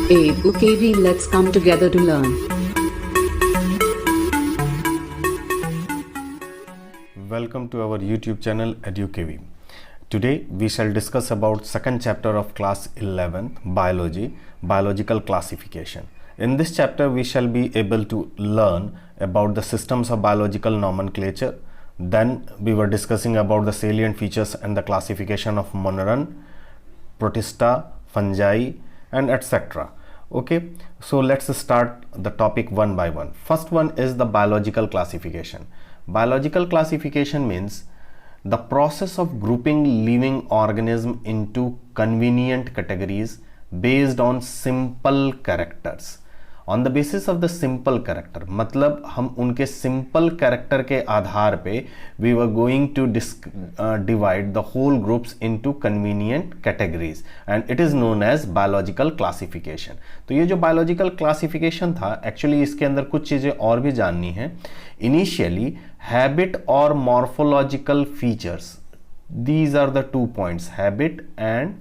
EduKV, let's come together to learn. Welcome to our YouTube channel EduKV. Today we shall discuss about second chapter of class 11 biology, biological classification. In this chapter we shall be able to learn about the systems of biological nomenclature. Then we were discussing about the salient features and the classification of monoron, protista, fungi and etc. Okay, so let's start the topic one by one. First one is the biological classification. Biological classification means the process of grouping living organism into convenient categories based on simple characters. On the basis of the simple character, मतलब हम उनके simple character के आधार पे we were going to divide the whole groups into convenient categories and it is known as biological classification. तो ये जो biological classification था, actually इसके अंदर कुछ चीज़ें और भी जाननी है. Initially, habit or morphological features. These are the 2 points, habit and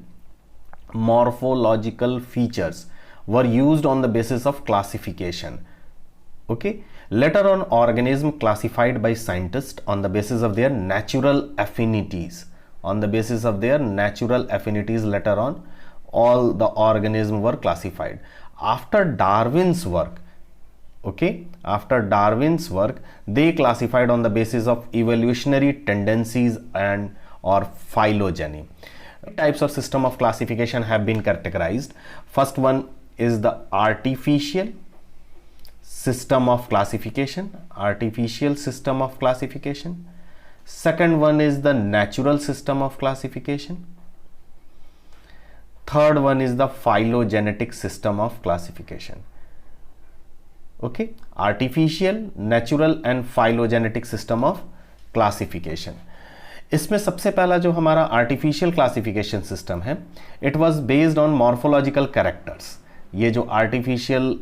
morphological features were used on the basis of classification. Okay, later on organism classified by scientists on the basis of their natural affinities. On the basis of their natural affinities, later on all the organisms were classified. After Darwin's work, okay, after Darwin's work, they classified on the basis of evolutionary tendencies and or phylogeny. Types of system of classification have been categorized. First one is the artificial system of classification. Artificial system of classification. Second one is the natural system of classification. Third one is the phylogenetic system of classification. Okay, artificial, natural and phylogenetic system of classification. इसमें सबसे पहला जो हमारा artificial classification system है, it was based on morphological characters. ये जो artificial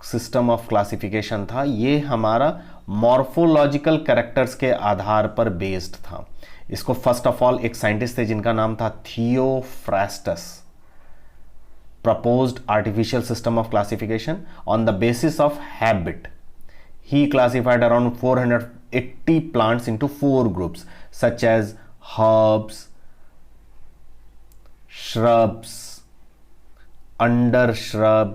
system of classification था, ये हमारा मॉर्फोलॉजिकल कैरेक्टर्स के आधार पर बेस्ड था. इसको फर्स्ट ऑफ ऑल एक साइंटिस्ट थे जिनका नाम था Theophrastus. proposed artificial system of classification on the basis of habit. He classified around 480 plants into 4 groups such as herbs, shrubs, undershrub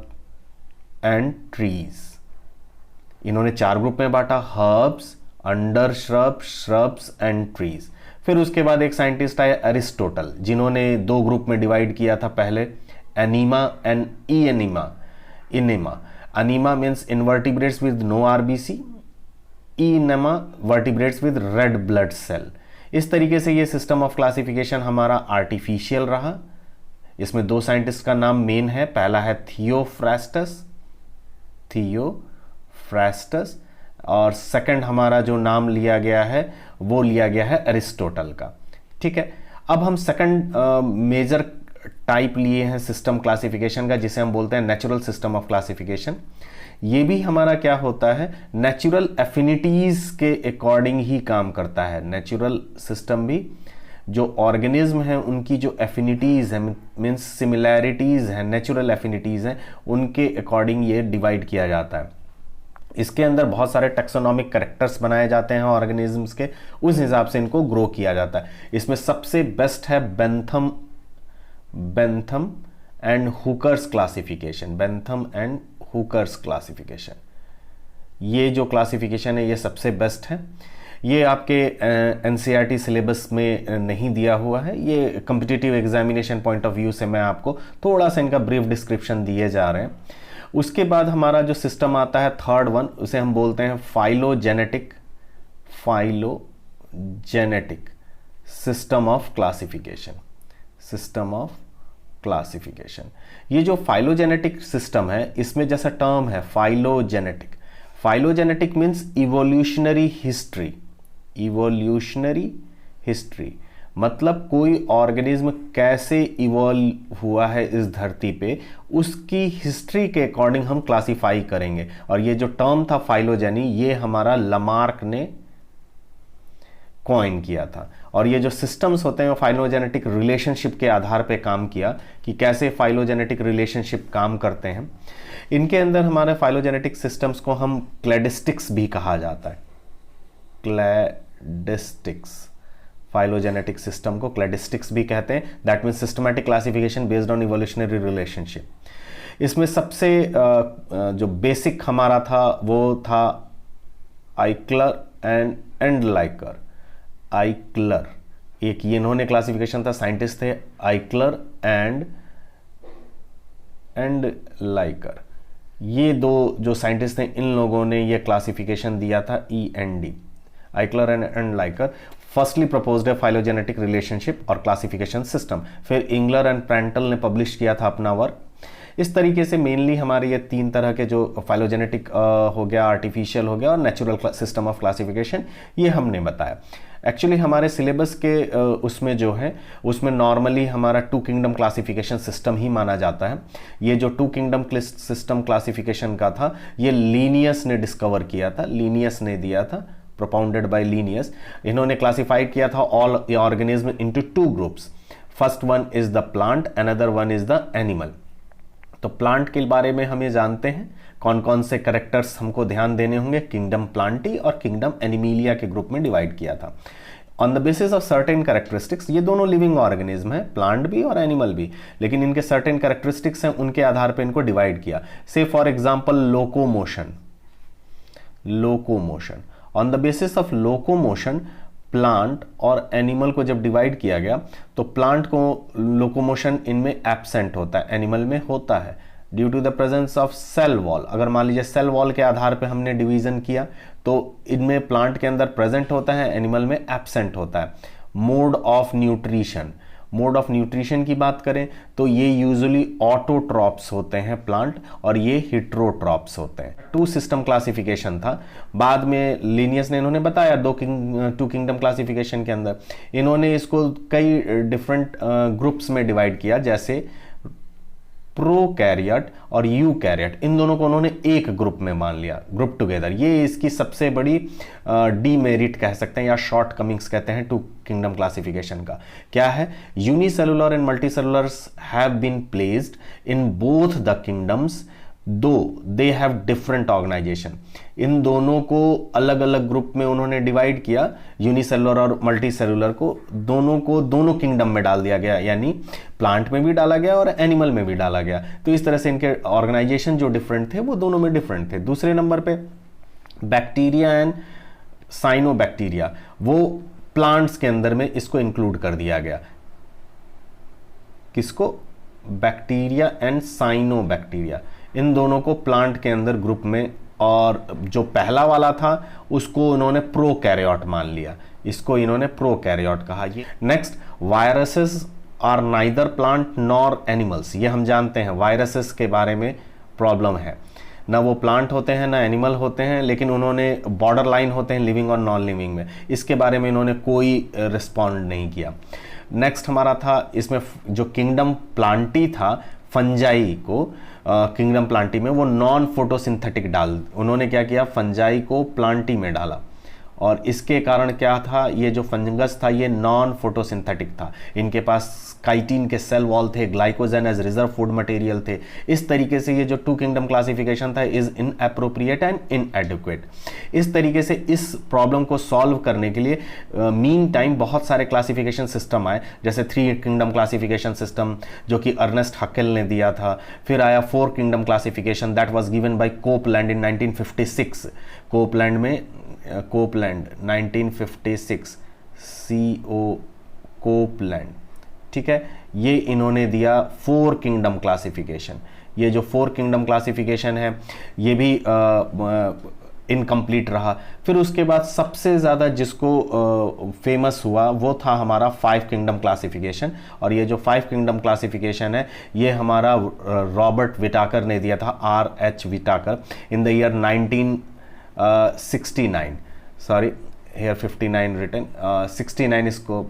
and trees. इन्होंने 4 ग्रुप में बांटा, herbs, undershrub, shrubs and trees. फिर उसके बाद एक साइंटिस्ट आए Aristotle, जिन्होंने 2 group में डिवाइड किया था. पहले anaima and enaima. Anaima means invertebrates with no RBC, enaima vertebrates with red blood cell. इस तरीके से ये सिस्टम ऑफ क्लासिफिकेशन हमारा आर्टिफिशियल रहा. इसमें 2 साइंटिस्ट का नाम मेन है. पहला है थियोफ्रास्टस और सेकंड हमारा जो नाम लिया गया है वो लिया गया है अरिस्टोटल का. ठीक है, अब हम सेकंड मेजर टाइप लिए हैं सिस्टम क्लासिफिकेशन का, जिसे हम बोलते हैं नेचुरल सिस्टम ऑफ क्लासिफिकेशन. ये भी हमारा क्या होता है, नेचुरल एफिनिटीज के अकॉर्डिंग ही काम करता है. नेचुरल सिस्टम भी जो ऑर्गेनिज्म है उनकी जो एफिनिटीज है, मीन्स सिमिलैरिटीज है, नेचुरल एफिनिटीज हैं, उनके अकॉर्डिंग ये डिवाइड किया जाता है. इसके अंदर बहुत सारे टैक्सोनॉमिक कैरेक्टर्स बनाए जाते हैं ऑर्गेनिजम्स के, उस हिसाब से इनको ग्रो किया जाता है. इसमें सबसे बेस्ट है बेंथम एंड हुकर्स क्लासिफिकेशन. ये जो क्लासिफिकेशन है ये सबसे बेस्ट है. ये आपके एनसीईआरटी सिलेबस में नहीं दिया हुआ है. ये competitive examination point of view से मैं आपको थोड़ा सा इनका ब्रीफ डिस्क्रिप्शन दिए जा रहे हैं. उसके बाद हमारा जो सिस्टम आता है थर्ड वन, उसे हम बोलते हैं फाइलोजेनेटिक सिस्टम ऑफ क्लासिफिकेशन. ये जो फाइलोजेनेटिक सिस्टम है, इसमें जैसा टर्म है फाइलोजेनेटिक मीन्स इवोल्यूशनरी हिस्ट्री. मतलब कोई ऑर्गेनिज्म कैसे इवॉल्व हुआ है इस धरती पे, उसकी हिस्ट्री के अकॉर्डिंग हम क्लासिफाई करेंगे. और ये जो टर्म था फाइलोजेनी, ये हमारा लमार्क ने कॉइन किया था। और ये जो सिस्टम्स होते हैं वो फाइलोजेनेटिक रिलेशनशिप के आधार पे काम किया कि कैसे फाइलोजेनेटिक रिलेशनशिप काम करते हैं। इनके अंदर हमारे फाइलोजेनेटिक सिस्टम्स को हम क्लैडिस्टिक्स भी कहा जाता है। क्लैडिस्टिक्स, फाइलोजेनेटिक सिस्टम को क्लैडिस्टिक्स भी कहते हैं। That means systematic classification based on evolutionary relationship. इसमें सबसे जो बेसिक हमारा था वो था आइक्लर एंड एंडलाइकर। आइक्लर एक ये इन्होंने क्लासिफिकेशन था, साइंटिस्ट थे आइक्लर एंड एंडलाइकर। ये दो जो साइंटिस्ट थे इन लोगों ने ये क्लासिफिकेशन दिया था END, आइक्लर एंड एंडलाइकर। फर्स्टली प्रपोज्ड है फाइलोजेनेटिक रिलेशनशिप और क्लासिफिकेशन सिस्टम। फिर इंगलर एंड प्रेंटल ने पब्लिश किया था अपना वर्क। इस तरीके से मेनली हमारे ये तीन तरह के जो फाइलोजेनेटिक हो गया, आर्टिफिशियल हो गया और नेचुरल सिस्टम ऑफ क्लासिफिकेशन, ये हमने बताया। एक्चुअली हमारे सिलेबस के उसमें जो है उसमें नॉर्मली हमारा 2 किंगडम क्लासिफिकेशन सिस्टम ही माना जाता है। ये जो 2 किंगडम सिस्टम क्लासिफिकेशन का था ये लीनियस ने डिस्कवर किया था, लीनियस ने दिया था, प्रोपाउंडेड बाय लीनियस। इन्होंने क्लासिफाइड किया था all organism into 2 groups. First one is the plant, another one is the animal. तो प्लांट के बारे में हम ये जानते हैं कौन कौन से कैरेक्टर्स हमको ध्यान देने होंगे। किंगडम प्लांटी और किंगडम एनिमिलिया के ग्रुप में डिवाइड किया था on the basis of certain characteristics. ये दोनों लिविंग ऑर्गेनिज्म है, प्लांट भी और एनिमल भी, लेकिन इनके सर्टेन कैरेक्टरिस्टिक्स हैं, उनके आधार पर इनको डिवाइड किया। से for example locomotion, locomotion on the basis of locomotion plant और एनिमल को जब डिवाइड किया गया तो प्लांट को लोकोमोशन इनमें एब्सेंट होता है, एनिमल में होता है due to the presence of cell wall. अगर मान लीजिए सेल वॉल के आधार पे हमने डिवीजन किया तो इनमें प्लांट के अंदर प्रेजेंट होता है, एनिमल में एब्सेंट होता है। Mode of nutrition, mode of nutrition की बात करें तो ये यूजुअली ऑटोट्रॉप्स होते हैं प्लांट और ये हिट्रोट्रॉप्स होते हैं। 2 सिस्टम क्लासिफिकेशन था, बाद में लीनियस ने इन्होंने बताया 2 किंगडम क्लासिफिकेशन के अंदर इन्होंने इसको कई डिफरेंट ग्रुप्स में डिवाइड किया, जैसे प्रोकैरियोट और यूकैरियोट, इन दोनों को उन्होंने एक ग्रुप में मान लिया, ग्रुप टुगेदर। ये इसकी सबसे बड़ी डीमेरिट कह सकते हैं या शॉर्ट कमिंग्स कहते हैं 2 किंगडम क्लासिफिकेशन का। क्या है? Unicellular and multicellulars have been placed in both the kingdoms though they have different organisation. इन दोनों को अलग अलग ग्रुप में उन्होंने डिवाइड किया, यूनिसेलुलर और मल्टी सेलुलर को दोनों किंगडम में डाल दिया गया, यानी प्लांट में भी डाला गया और एनिमल में भी डाला गया। तो इस तरह से इनके ऑर्गेनाइजेशन जो डिफरेंट थे वो दोनों में डिफरेंट थे। दूसरे नंबर पे बैक्टीरिया एंड साइनोबैक्टीरिया, वो प्लांट्स के अंदर में इसको इंक्लूड कर दिया गया। किसको? बैक्टीरिया एंड साइनोबैक्टीरिया, इन दोनों को प्लांट के अंदर ग्रुप में, और जो पहला वाला था उसको इन्होंने प्रोकैरियोट मान लिया, इसको इन्होंने प्रोकैरियोट कहा। ये next, viruses are neither plant nor animals. ये हम जानते हैं वायरसेस के बारे में प्रॉब्लम है, ना वो प्लांट होते हैं ना एनिमल होते हैं, लेकिन उन्होंने बॉर्डर लाइन होते हैं लिविंग और नॉन लिविंग में, इसके बारे में इन्होंने कोई रिस्पॉन्ड नहीं किया। नेक्स्ट हमारा था इसमें जो किंगडम प्लांटी था, फंजाई को किंगडम प्लांटी में वो नॉन फोटोसिंथेटिक डाल, उन्होंने क्या किया, फंजाई को प्लांटी में डाला, और इसके कारण क्या था, ये जो फंगस था ये नॉन फोटोसिंथेटिक था, इनके पास काइटिन के सेल वॉल थे, glycogen as reserve food material थे। इस तरीके से ये जो 2 किंगडम क्लासिफिकेशन था इज इनएप्रोप्रिएट एंड इनएडिक्वेट। इस तरीके से इस प्रॉब्लम को सॉल्व करने के लिए मीन टाइम बहुत सारे क्लासिफिकेशन सिस्टम आए, जैसे 3 किंगडम क्लासिफिकेशन सिस्टम जो कि अर्नेस्ट हकेल ने दिया था। फिर आया 4 kingdom classification that was given by Copeland in 1956। Copeland में कोपलैंड 1956 कोपलैंड, ठीक है, ये इन्होंने दिया 4 किंगडम क्लासिफिकेशन। ये जो 4 किंगडम क्लासिफिकेशन है ये भी इनकम्प्लीट रहा। फिर उसके बाद सबसे ज़्यादा जिसको फेमस हुआ वो था हमारा 5 किंगडम क्लासिफिकेशन, और ये जो 5 किंगडम क्लासिफिकेशन है ये हमारा रॉबर्ट विटाकर ने दिया था, R.H. Whittaker, in the year 1969, sorry here 59 written 69 इसको।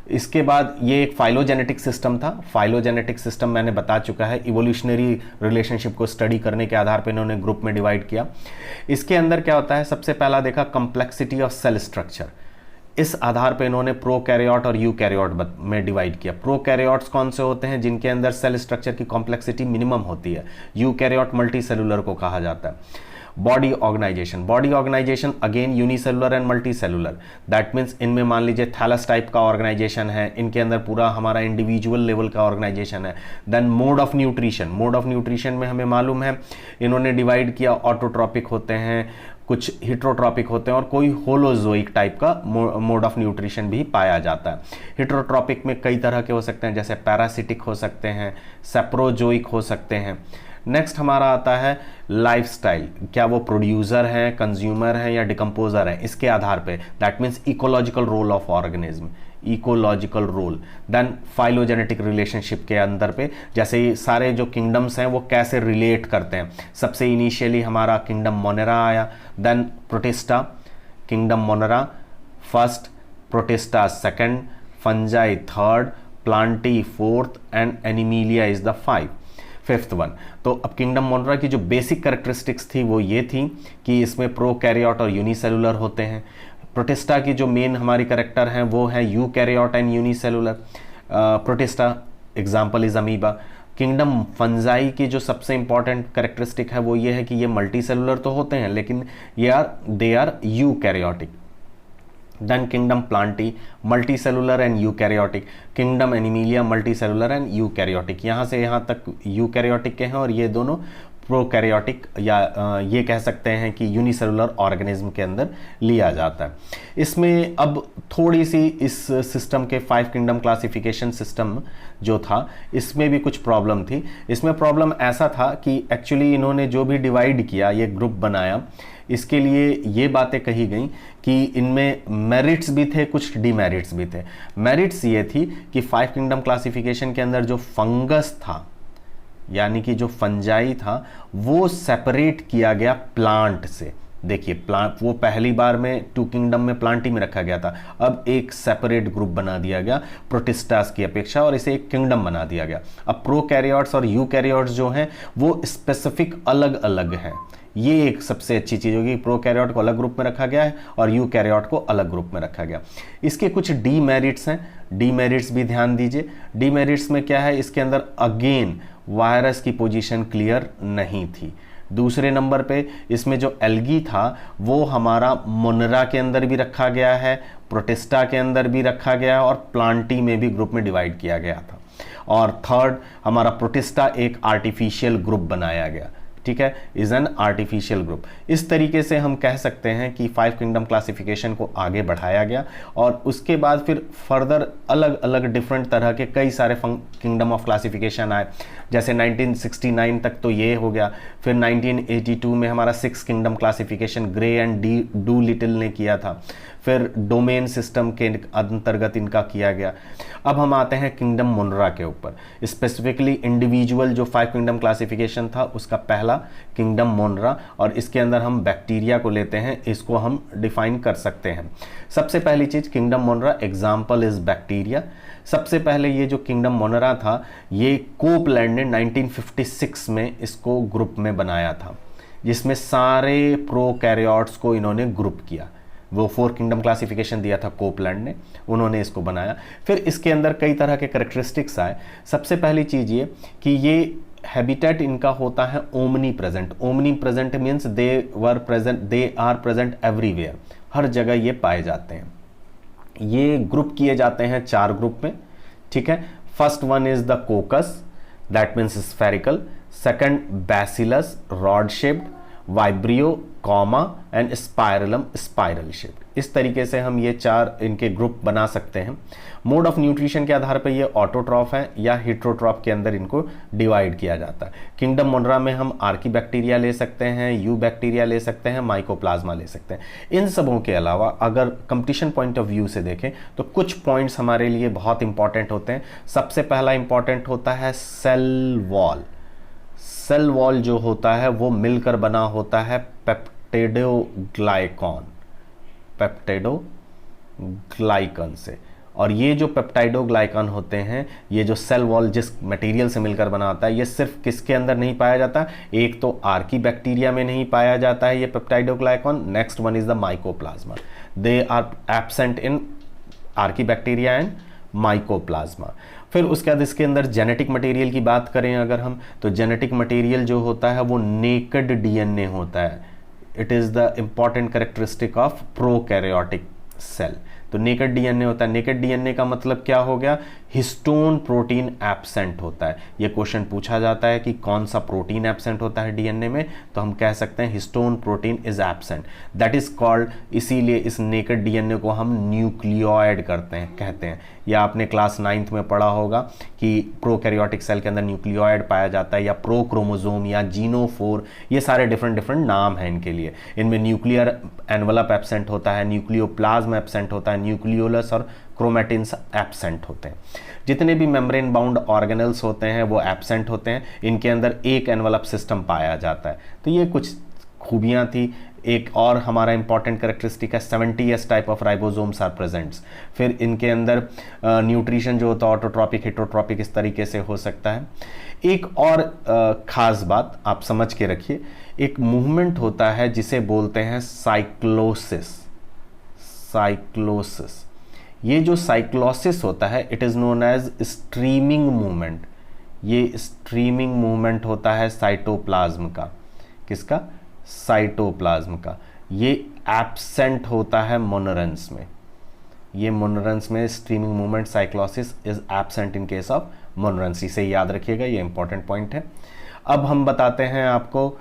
इसके बाद ये एक फाइलोजेनेटिक सिस्टम था। फाइलोजेनेटिक सिस्टम मैंने बता चुका है, इवोल्यूशनरी रिलेशनशिप को स्टडी करने के आधार पर इन्होंने ग्रुप में डिवाइड किया। इसके अंदर क्या होता है, सबसे पहला देखा कम्प्लेक्सिटी ऑफ सेल स्ट्रक्चर। इस आधार पे इन्होंने प्रोकैरियोट और यूकैरियोट में डिवाइड किया। प्रोकैरियोट्स कौन से होते हैं? जिनके अंदर सेल स्ट्रक्चर की कॉम्प्लेक्सिटी मिनिमम होती है। यूकैरियोट मल्टीसेलुलर को कहा जाता है। Body organisation again unicellular and multicellular, that means इनमें मान लीजिए थैलस टाइप का ऑर्गेनाइजेशन है, इनके अंदर पूरा हमारा इंडिविजुअल लेवल का ऑर्गेनाइजेशन है। देन मोड ऑफ न्यूट्रिशन में हमें मालूम है इन्होंने डिवाइड किया, ऑटोट्रॉपिक होते हैं, कुछ हिट्रोट्रॉपिक होते हैं और कोई होलोजोइक टाइप का मोड ऑफ न्यूट्रिशन भी पाया जाता है। हिट्रोट्रॉपिक में कई तरह के हो सकते हैं, जैसे पैरासिटिक हो सकते हैं, सेप्रोजोइक हो सकते हैं। नेक्स्ट हमारा आता है लाइफस्टाइल, क्या वो प्रोड्यूसर हैं, कंज्यूमर हैं या डिकम्पोजर हैं, इसके आधार पे, that means ecological role of organism, ecological role. Then phylogenetic relationship के अंदर पे, जैसे ये सारे जो किंगडम्स हैं वो कैसे रिलेट करते हैं। सबसे इनिशियली हमारा किंगडम मोनेरा आया, then Protista, kingdom Monera first, Protista second, Fungi third, Plantae fourth and Animalia is the fifth one. तो अब किंगडम मोनेरा की जो बेसिक कैरेक्टरिस्टिक्स थी वो ये थी कि इसमें प्रोकैरियोट और यूनिसेलुलर होते हैं। प्रोटिस्टा की जो मेन हमारी कैरेक्टर हैं वो है eukaryote and unicellular. Protista example is amoeba. Kingdom fungi की जो सबसे इंपॉर्टेंट कैरेक्टरिस्टिक है वो ये है कि ये मल्टीसेलुलर तो होते हैं लेकिन they are eukaryotic. Then kingdom Plantae multicellular and eukaryotic, kingdom Animalia multicellular and eukaryotic. यहाँ से यहाँ तक यूकैरियोटिक के हैं और ये दोनों प्रोकैरियोटिक या ये कह सकते हैं कि यूनिसेलुलर ऑर्गेनिज्म के अंदर लिया जाता है। इसमें अब थोड़ी सी इस सिस्टम के 5 किंगडम क्लासिफिकेशन सिस्टम जो था इसमें भी कुछ प्रॉब्लम थी। इसमें प्रॉब्लम ऐसा था कि एक्चुअली इन्होंने जो भी डिवाइड किया, ये ग्रुप बनाया, इसके लिए ये बातें कही गई कि इनमें मेरिट्स भी थे, कुछ डिमेरिट्स भी थे। मेरिट्स ये थी कि 5 किंगडम क्लासिफिकेशन के अंदर जो फंगस था यानी कि जो फंजाई था वो सेपरेट किया गया प्लांट से। देखिए प्लांट वो पहली बार में 2 किंगडम में प्लांटी में रखा गया था, अब एक सेपरेट ग्रुप बना दिया गया प्रोटिस्टास की अपेक्षा और इसे एक किंगडम बना दिया गया। अब प्रोकैरियोट्स और यूकैरियोट्स जो हैं वो स्पेसिफिक अलग अलग हैं। ये एक सबसे अच्छी चीज़ होगी, प्रोकैरियोट को अलग ग्रुप में रखा गया है और यूकैरियोट को अलग ग्रुप में रखा गया। इसके कुछ डीमेरिट्स हैं, डीमेरिट्स भी ध्यान दीजिए। डीमेरिट्स में क्या है, इसके अंदर अगेन वायरस की पोजीशन क्लियर नहीं थी। दूसरे नंबर पे इसमें जो एल्गी था वो हमारा मोनेरा के अंदर भी रखा गया है, प्रोटिस्टा के अंदर भी रखा गया है और प्लांटी में भी ग्रुप में डिवाइड किया गया था। और थर्ड हमारा प्रोटिस्टा एक आर्टिफिशियल ग्रुप बनाया गया, ठीक है, इज एन आर्टिफिशियल ग्रुप। इस तरीके से हम कह सकते हैं कि 5 किंगडम क्लासिफिकेशन को आगे बढ़ाया गया और उसके बाद फिर फर्दर अलग अलग डिफरेंट तरह के कई सारे किंगडम ऑफ क्लासिफिकेशन आए। जैसे 1969 तक तो ये हो गया, फिर 1982 में हमारा 6 kingdom classification grey and do little ने किया था, फिर डोमेन सिस्टम के अंतर्गत इनका किया गया। अब हम आते हैं किंगडम मोनेरा के ऊपर, स्पेसिफिकली इंडिविजुअल जो 5 किंगडम क्लासिफिकेशन था उसका पहला किंगडम मोनेरा, और इसके अंदर हम बैक्टीरिया को लेते हैं, इसको हम डिफाइन कर सकते हैं। सबसे पहली चीज kingdom Monera, example is bacteria. सबसे पहले ये जो किंगडम मोनेरा था ये कोपलैंड ने 1956 में इसको ग्रुप में बनाया था, जिसमें सारे प्रोकैरियोट्स को इन्होंने ग्रुप किया। वो 4 किंगडम क्लासिफिकेशन दिया था कोपलैंड ने, उन्होंने इसको बनाया। फिर इसके अंदर कई तरह के कैरेक्टरिस्टिक्स आए। सबसे पहली चीज ये कि ये हैबिटेट इनका होता है omnipresent. Omnipresent means they are present everywhere, हर जगह ये पाए जाते हैं। ये ग्रुप किए जाते हैं 4 ग्रुप में, ठीक है। First one is the कोकस, that means spherical. Second bacillus, rod shaped. Vibrio, comma and spirillum, spiral shaped. इस तरीके से हम ये 4 इनके ग्रुप बना सकते हैं। मोड ऑफ न्यूट्रिशन के आधार पर ये ऑटोट्रॉफ है या हिट्रोट्रॉफ के अंदर इनको डिवाइड किया जाता है। किंगडम मोनेरा में हम आर्की बैक्टीरिया ले सकते हैं, यू बैक्टीरिया ले सकते हैं, माइकोप्लाज्मा ले सकते हैं। इन सबों के अलावा अगर कंपटीशन पॉइंट ऑफ व्यू से देखें तो कुछ पॉइंट्स हमारे लिए बहुत इंपॉर्टेंट होते हैं। सबसे पहला इंपॉर्टेंट होता है सेल वॉल। सेल वॉल जो होता है वो मिलकर बना होता है पेप्टिडोग्लाइकन से, और ये जो पेप्टाइडोग्लाइकन होते हैं, ये जो सेल वॉल जिस मटेरियल से मिलकर बना होता है, ये सिर्फ किसके अंदर नहीं पाया जाता, एक तो आर्की बैक्टीरिया में नहीं पाया जाता है ये peptidoglycan, next one is the mycoplasma. They are absent in archaebacteria and mycoplasma. फिर उसके बाद इसके अंदर जेनेटिक मटेरियल की बात करें अगर हम, तो जेनेटिक मटेरियल जो होता है वो नेकेड डीएनए होता है। It is the important characteristic of prokaryotic cell. तो नेकेड डीएनए होता है। नेकेड डीएनए का मतलब क्या हो गया, हिस्टोन प्रोटीन एब्सेंट होता है। ये क्वेश्चन पूछा जाता है कि कौन सा प्रोटीन एब्सेंट होता है डीएनए में, तो हम कह सकते हैं histone protein is absent, that is called, इसीलिए इस नेकेड डीएनए को हम न्यूक्लियोइड कहते हैं। या आपने क्लास 9th में पढ़ा होगा कि प्रोकैरियोटिक सेल के अंदर न्यूक्लियोइड पाया जाता है, या प्रोक्रोमोसोम या जीनोफोर, ये सारे डिफरेंट नाम हैं इनके लिए। इनमें न्यूक्लियर एनवलप एब्सेंट होता है, न्यूक्लियोप्लाज्म एब्सेंट होता है, न्यूक्लियोलस और क्रोमैटिन्स एब्सेंट होते हैं। जितने भी मेम्ब्रेन बाउंड ऑर्गेनल्स होते हैं वो एब्सेंट होते हैं। इनके अंदर एक एनवलप सिस्टम पाया जाता है। तो ये कुछ खूबियां थी। एक और हमारा इंपॉर्टेंट कैरेक्टरिस्टिक है 70s type of ribosomes are presents. फिर इनके अंदर न्यूट्रिशन जो होता है ऑटोट्रॉपिक हेटरोट्रॉपिक इस तरीके से हो सकता है। एक और खास बात आप समझ के रखिए, एक मूवमेंट होता है जिसे बोलते हैं साइक्लोसिस। साइक्लोसिस, ये जो साइक्लोसिस होता है it is known as streaming movement. ये स्ट्रीमिंग मूवमेंट होता है साइटोप्लाज्म का। किसका? साइटोप्लाज्म का। ये एब्सेंट होता है मोनोरेंस में। ये मोनोरेंस में streaming movement cyclosis is absent in case of monerans. इसे याद रखिएगा, ये इंपॉर्टेंट पॉइंट है। अब हम बताते हैं आपको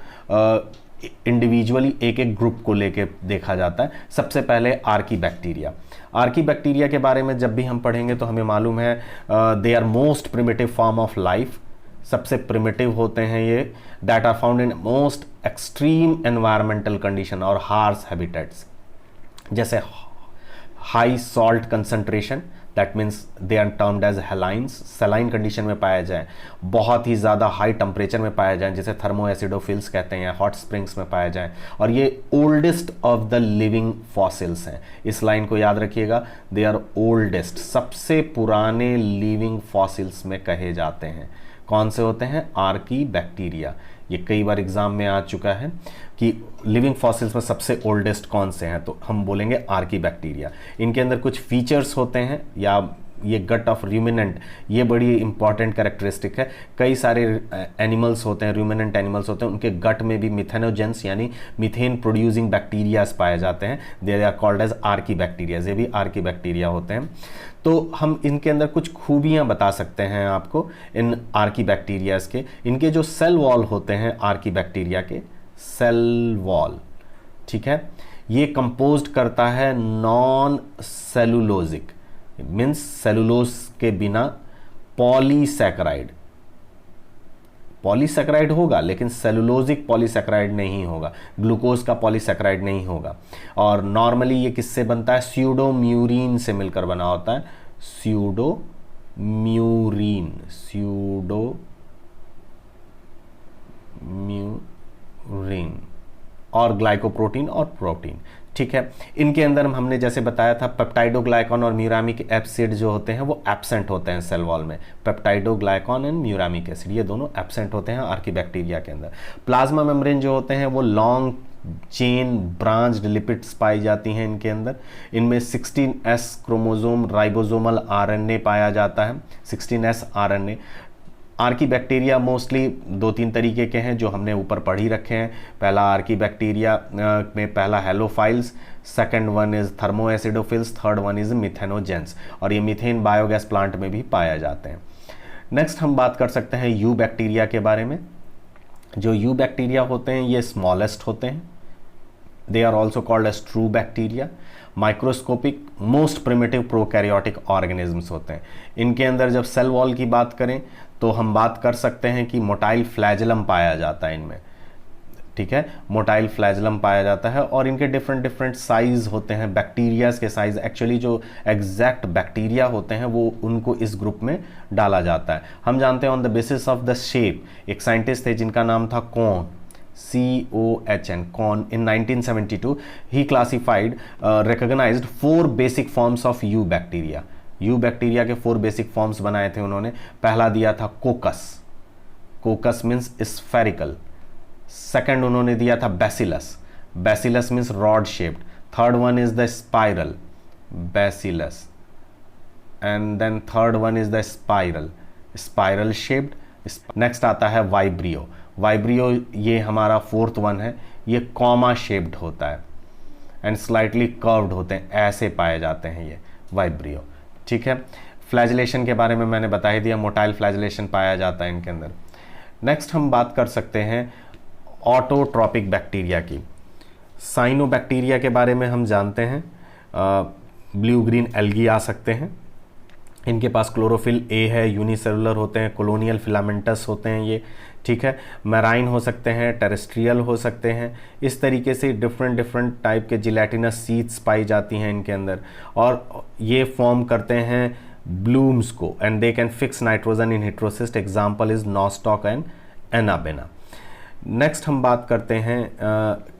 इंडिविजुअली एक एक ग्रुप को लेके देखा जाता है। सबसे पहले आर्कीबैक्टीरिया। आर्कीबैक्टीरिया के बारे में जब भी हम पढ़ेंगे तो हमें मालूम है they are most primitive form of life. सबसे प्रिमिटिव होते हैं ये, that are found in most extreme environmental condition और हार्श हैबिटेट्स, जैसे high salt concentration, that means they are termed as halines, saline condition में पाया जाए, बहुत ही ज़्यादा हाई टेम्परेचर में पाया जाए जिसे थर्मो एसिडोफिल्स कहते हैं, हॉट स्प्रिंग्स में पाया जाए, और ये oldest of the living fossils हैं। इस लाइन को याद रखिएगा, दे आर ओल्डेस्ट, सबसे पुराने लिविंग फॉसिल्स में कहे जाते हैं। कौन से होते हैं? आर्कीबैक्टीरिया। ये कई बार एग्जाम में आ चुका है कि लिविंग फॉसिल्स में सबसे ओल्डेस्ट कौन से हैं, तो हम बोलेंगे आर्कीबैक्टीरिया। इनके अंदर कुछ फीचर्स होते हैं, या ये गट ऑफ रूमिनेंट, ये बड़ी इंपॉर्टेंट कैरेक्टरिस्टिक है। कई सारे एनिमल्स होते हैं, रूमिनेंट एनिमल्स होते हैं, उनके गट में भी मिथेनोजेंस यानी मीथेन प्रोड्यूसिंग बैक्टीरियाज पाए जाते हैं। They are called as archaebacterias. ये भी आर्कीबैक्टीरिया होते हैं। तो हम इनके अंदर कुछ खूबियां बता सकते हैं आपको इन आर्कीबैक्टीरियाज के। इनके जो सेल वॉल होते हैं आर्कीबैक्टीरिया के, सेल वॉल, ठीक है, ये कंपोज्ड करता है नॉन सेलुलोजिक, मीन्स सेलुलोज के बिना पॉलीसैकेराइड। पॉलीसैकेराइड होगा लेकिन सेलुलोजिक पॉलीसैकेराइड नहीं होगा, ग्लूकोज का पॉलीसैकेराइड नहीं होगा। और नॉर्मली ये किससे बनता है? स्यूडोम्यूरिन से मिलकर बना होता है। स्यूडोम्यूरिन, स्यूडोम्यूरिन, और ग्लाइकोप्रोटीन और प्रोटीन, ठीक है। इनके अंदर हमने जैसे बताया था पेप्टाइडोग्लाइकॉन और म्यूरामिक एसिड जो होते हैं वो एब्सेंट होते हैं सेल वॉल में। पेप्टाइडोग्लाइकॉन एंड म्यूरामिक एसिड ये दोनों एब्सेंट होते हैं आर्कीबैक्टीरिया के अंदर। प्लाज्मा मेम्ब्रेन जो होते हैं वो लॉन्ग चेन ब्रांच्ड लिपिड्स पाई जाती हैं इनके अंदर। इनमें 16S क्रोमोसोम राइबोसोमल आरएनए पाया जाता है, 16S आरएनए। आर्कीबैक्टीरिया मोस्टली 2-3 तरीके के हैं जो हमने ऊपर पढ़ ही रखे हैं। पहला आर्कीबैक्टीरिया में पहला halophiles, second one is thermoacidophiles, third one is methanogens, और ये मीथेन बायोगैस प्लांट में भी पाया जाते हैं। नेक्स्ट हम बात कर सकते हैं यू बैक्टीरिया के बारे में। जो यू बैक्टीरिया होते हैं ये स्मॉलेस्ट होते हैं। They are also called as true bacteria. Microscopic most primitive prokaryotic organisms होते हैं। इनके अंदर जब सेल वॉल की बात करें तो हम बात कर सकते हैं कि मोटाइल फ्लैजेलम पाया जाता है इनमें, ठीक है, मोटाइल फ्लैजेलम पाया जाता है। और इनके डिफरेंट साइज होते हैं, बैक्टीरियाज के साइज। एक्चुअली जो एग्जैक्ट बैक्टीरिया होते हैं वो उनको इस ग्रुप में डाला जाता है। हम जानते हैं on the basis of the shape, एक साइंटिस्ट थे जिनका नाम था Cohn, COHN, Cohn. In 1972 he classified recognized 4 basic forms of eubacteria. Eubacteria के 4 बेसिक फॉर्म्स बनाए थे उन्होंने। पहला दिया था कोकस, कोकस मीन्स स्फेरिकल। सेकंड उन्होंने दिया था bacillus, bacillus means rod shaped. Third one is the spiral, bacillus. And then third one is the spiral shaped. Next आता है वाइब्रियो. वाइब्रियो ये हमारा फोर्थ वन है. ये कॉमा शेप्ड होता है एंड स्लाइटली कर्व्ड होते हैं, ऐसे पाए जाते हैं ये वाइब्रियो. ठीक है. फ्लैजिलेशन के बारे में मैंने बता ही दिया, मोटाइल फ्लैजिलेशन पाया जाता है इनके अंदर. नेक्स्ट हम बात कर सकते हैं ऑटोट्रॉपिक बैक्टीरिया की. साइनोबैक्टीरिया के बारे में हम जानते हैं. ब्लू ग्रीन एल्गी आ सकते हैं. इनके पास क्लोरोफिल ए है, यूनिसेलुलर होते हैं, कॉलोनियल फिलामेंटस होते हैं ये. ठीक है. मैराइन हो सकते हैं, टेरेस्ट्रियल हो सकते हैं. इस तरीके से डिफरेंट टाइप के जिलेटिनस सीड्स पाई जाती हैं इनके अंदर, और ये फॉर्म करते हैं ब्लूम्स को, and they can fix nitrogen in heterocyst. Example is nostoc and anabaena. Next हम बात करते हैं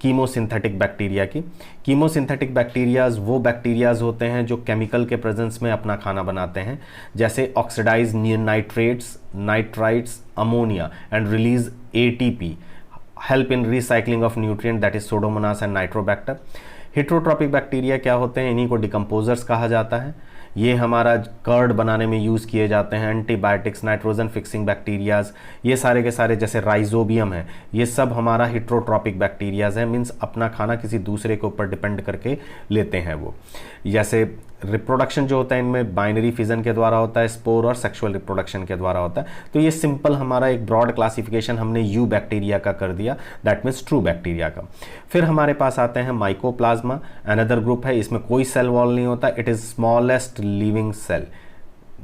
कीमोसिंथेटिक बैक्टीरिया की. कीमोसिंथेटिक बैक्टीरियाज वो बैक्टीरियाज होते हैं जो केमिकल के प्रेजेंस में अपना खाना बनाते हैं, जैसे oxidise nitrates, nitrites, ammonia, and release ATP, help in recycling of nutrient, that is pseudomonas and nitrobacter. Heterotrophic bacteria क्या होते हैं? इन्हीं को डिकम्पोजर्स कहा जाता है. ये हमारा कर्ड बनाने में यूज़ किए जाते हैं. एंटीबायोटिक्स, नाइट्रोजन फिक्सिंग बैक्टीरियाज, ये सारे के सारे, जैसे राइजोबियम है, ये सब हमारा हेटेरोट्रॉपिक बैक्टीरियाज है. मीन्स अपना खाना किसी दूसरे के ऊपर डिपेंड करके लेते हैं वो. जैसे रिप्रोडक्शन जो होता है इनमें बाइनरी फिजन के द्वारा होता है, स्पोर और सेक्सुअल रिप्रोडक्शन के द्वारा होता है. तो ये सिंपल हमारा एक ब्रॉड क्लासिफिकेशन हमने यू बैक्टीरिया का कर दिया, दैट मीन्स ट्रू बैक्टीरिया का. फिर हमारे पास आते हैं माइकोप्लाज्मा, अनदर ग्रुप है. इसमें कोई सेल वॉल नहीं होता. It is smallest living cell.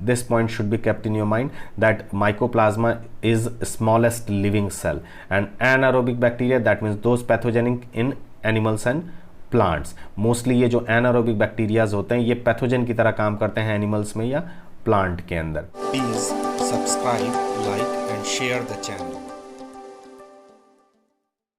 This point should be kept in your mind that mycoplasma is smallest living cell. And anaerobic bacteria, that means those pathogenic in animals and plants. Mostly ये जो anaerobic bacterias होते हैं ये pathogen की तरह काम करते हैं एनिमल्स में या प्लांट के अंदर. Please subscribe, like and share the channel.